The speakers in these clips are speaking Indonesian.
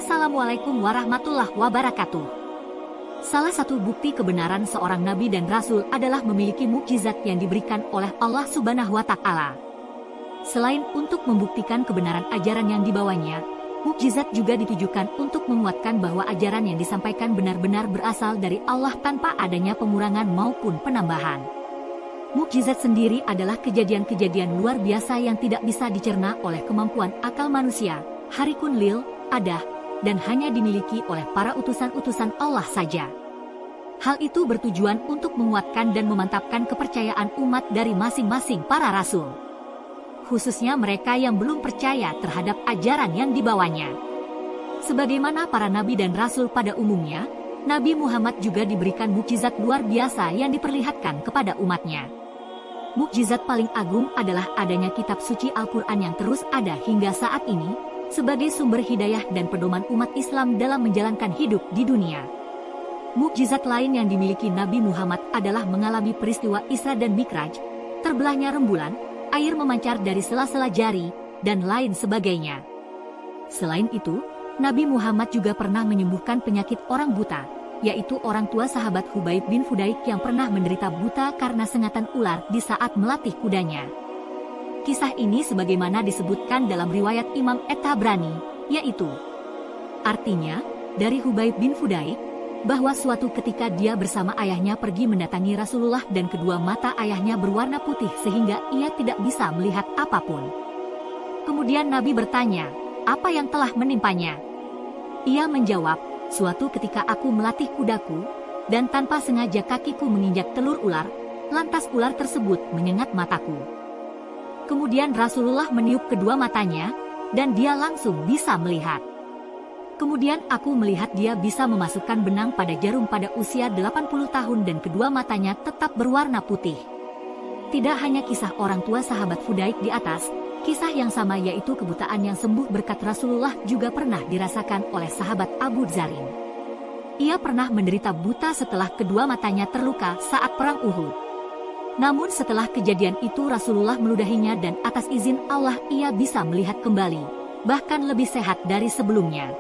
Assalamualaikum warahmatullahi wabarakatuh. Salah satu bukti kebenaran seorang nabi dan rasul adalah memiliki mukjizat yang diberikan oleh Allah Subhanahu wa Ta'ala. Selain untuk membuktikan kebenaran ajaran yang dibawanya, mukjizat juga ditujukan untuk menguatkan bahwa ajaran yang disampaikan benar-benar berasal dari Allah tanpa adanya pengurangan maupun penambahan. Mukjizat sendiri adalah kejadian-kejadian luar biasa yang tidak bisa dicerna oleh kemampuan akal manusia, harikun lil, adah, dan hanya dimiliki oleh para utusan-utusan Allah saja. Hal itu bertujuan untuk menguatkan dan memantapkan kepercayaan umat dari masing-masing para rasul, khususnya mereka yang belum percaya terhadap ajaran yang dibawanya. Sebagaimana para nabi dan rasul pada umumnya, Nabi Muhammad juga diberikan mukjizat luar biasa yang diperlihatkan kepada umatnya. Mukjizat paling agung adalah adanya kitab suci Al-Quran yang terus ada hingga saat ini, sebagai sumber hidayah dan pedoman umat Islam dalam menjalankan hidup di dunia. Mukjizat lain yang dimiliki Nabi Muhammad adalah mengalami peristiwa Isra dan Mikraj, terbelahnya rembulan, air memancar dari sela-sela jari, dan lain sebagainya. Selain itu, Nabi Muhammad juga pernah menyembuhkan penyakit orang buta, yaitu orang tua sahabat Hubaib bin Fudaik yang pernah menderita buta karena sengatan ular di saat melatih kudanya. Kisah ini sebagaimana disebutkan dalam riwayat Imam At-Tabrani, yaitu artinya, dari Hubaib bin Fudaik, bahwa suatu ketika dia bersama ayahnya pergi mendatangi Rasulullah dan kedua mata ayahnya berwarna putih sehingga ia tidak bisa melihat apapun. Kemudian Nabi bertanya, apa yang telah menimpanya? Ia menjawab, suatu ketika aku melatih kudaku, dan tanpa sengaja kakiku menginjak telur ular, lantas ular tersebut menyengat mataku. Kemudian Rasulullah meniup kedua matanya, dan dia langsung bisa melihat. Kemudian aku melihat dia bisa memasukkan benang pada jarum pada usia 80 tahun dan kedua matanya tetap berwarna putih. Tidak hanya kisah orang tua sahabat Fudaik di atas, kisah yang sama yaitu kebutaan yang sembuh berkat Rasulullah juga pernah dirasakan oleh sahabat Abu Dzarin. Ia pernah menderita buta setelah kedua matanya terluka saat perang Uhud. Namun setelah kejadian itu Rasulullah meludahinya dan atas izin Allah ia bisa melihat kembali, bahkan lebih sehat dari sebelumnya.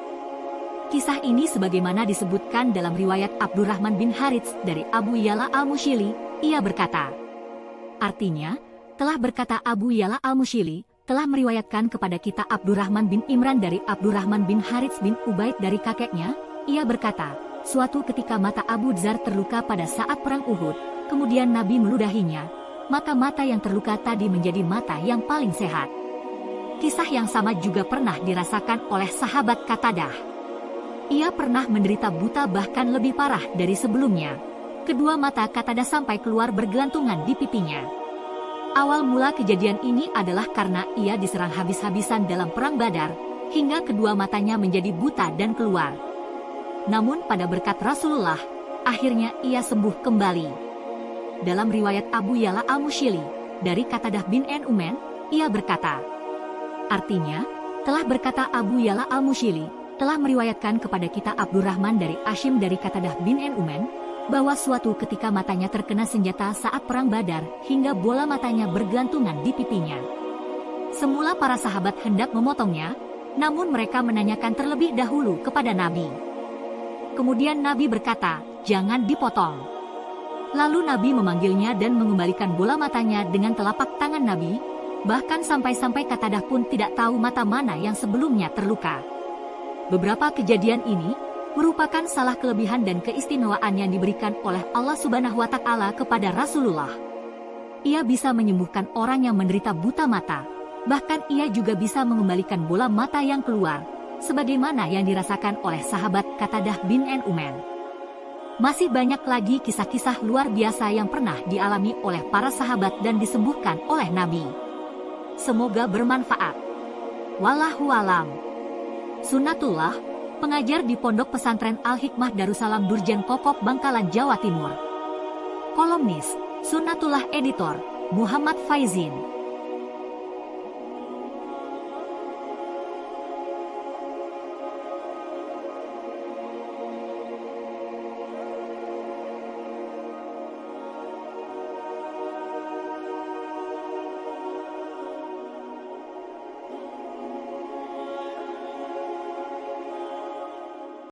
Kisah ini sebagaimana disebutkan dalam riwayat Abdurrahman bin Harits dari Abu Yala al-Mushili, ia berkata, artinya, telah berkata Abu Yala al-Mushili, telah meriwayatkan kepada kita Abdurrahman bin Imran dari Abdurrahman bin Harits bin Ubaid dari kakeknya, ia berkata, suatu ketika mata Abu Dzar terluka pada saat perang Uhud, kemudian Nabi meludahinya, maka mata yang terluka tadi menjadi mata yang paling sehat. Kisah yang sama juga pernah dirasakan oleh sahabat Qatadah. Ia pernah menderita buta bahkan lebih parah dari sebelumnya. Kedua mata Qatadah sampai keluar bergelantungan di pipinya. Awal mula kejadian ini adalah karena ia diserang habis-habisan dalam perang Badar, hingga kedua matanya menjadi buta dan keluar. Namun pada berkat Rasulullah, akhirnya ia sembuh kembali. Dalam riwayat Abu Yala al-Mushili, dari Qatadah bin Nu'man, ia berkata, artinya, telah berkata Abu Yala al-Mushili, telah meriwayatkan kepada kita Abdurrahman dari Ashim dari Qatadah bin Nu'man, bahwa suatu ketika matanya terkena senjata saat perang Badar, hingga bola matanya bergelantungan di pipinya. Semula para sahabat hendak memotongnya, namun mereka menanyakan terlebih dahulu kepada Nabi. Kemudian Nabi berkata, jangan dipotong. Lalu Nabi memanggilnya dan mengembalikan bola matanya dengan telapak tangan Nabi, bahkan sampai-sampai Qatadah pun tidak tahu mata mana yang sebelumnya terluka. Beberapa kejadian ini merupakan salah kelebihan dan keistimewaan yang diberikan oleh Allah Subhanahu wa Ta'ala kepada Rasulullah. Ia bisa menyembuhkan orang yang menderita buta mata, bahkan ia juga bisa mengembalikan bola mata yang keluar, sebagaimana yang dirasakan oleh sahabat Qatadah bin Nu'man. Masih banyak lagi kisah-kisah luar biasa yang pernah dialami oleh para sahabat dan disembuhkan oleh Nabi. Semoga bermanfaat. Wallahu a'lam. Sunnatullah, pengajar di Pondok Pesantren Al-Hikmah Darussalam Durjan Kokok Bangkalan Jawa Timur. Kolumnis, Sunnatullah Editor, Muhammad Faizin.